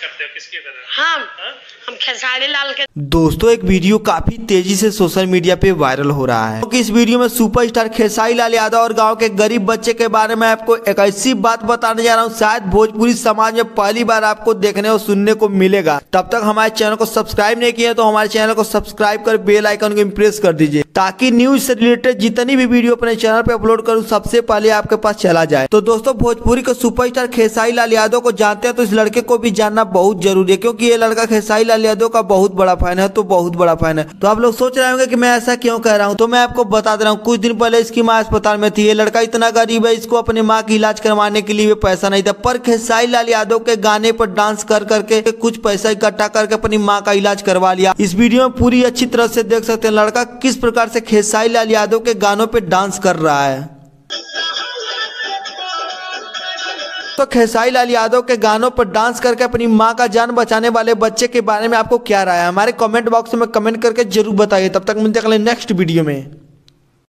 करते हो, किसकी तरह? हम खेसारी लाल के। दोस्तों एक वीडियो काफी तेजी से सोशल मीडिया पे वायरल हो रहा है, क्योंकि इस वीडियो में सुपरस्टार खेसारी लाल यादव और गांव के गरीब बच्चे के बारे में आपको एक ऐसी बात बताने जा रहा हूं, शायद भोजपुरी समाज में पहली बार आपको देखने और सुनने को मिलेगा। तब तक हमारे चैनल को सब्सक्राइब नहीं किया तो हमारे चैनल को सब्सक्राइब कर बेल आइकन को प्रेस कर दीजिए, ताकि न्यूज से रिलेटेड जितनी भी वीडियो अपने चैनल पे अपलोड करूं सबसे पहले आपके पास चला जाए। तो दोस्तों भोजपुरी के सुपरस्टार खेसारी लाल यादव को जानते हैं तो इस लड़के को भी जानना बहुत जरूरी है, क्योंकि ये लड़का खेसारी लाल यादव का बहुत बड़ा फैन है, तो बहुत बड़ा फैन है। तो आप लोग सोच रहे होंगे कि मैं ऐसा क्यों कह रहा हूं, तो मैं आपको बता दे रहा हूं। कुछ दिन पहले इसकी मां अस्पताल में थी। ये लड़का इतना गरीब है, इसको अपनी मां की इलाज करवाने के लिए पैसा नहीं था, पर खेसारी लाल यादव के गाने पर डांस कर करके कुछ पैसा इकट्ठा करके अपनी मां का इलाज करवा लिया। इस वीडियो में पूरी अच्छी तरह से देख सकते हैं लड़का किस प्रकार से खेसारी लाल यादव के गानों पे डांस कर रहा है। तो खेसारी लाल यादव के गानों पर डांस करके अपनी मां का जान बचाने वाले बच्चे के बारे में आपको क्या राय है, हमारे कमेंट बॉक्स में कमेंट करके जरूर बताइए। तब तक मिलते हैं अगले नेक्स्ट वीडियो में।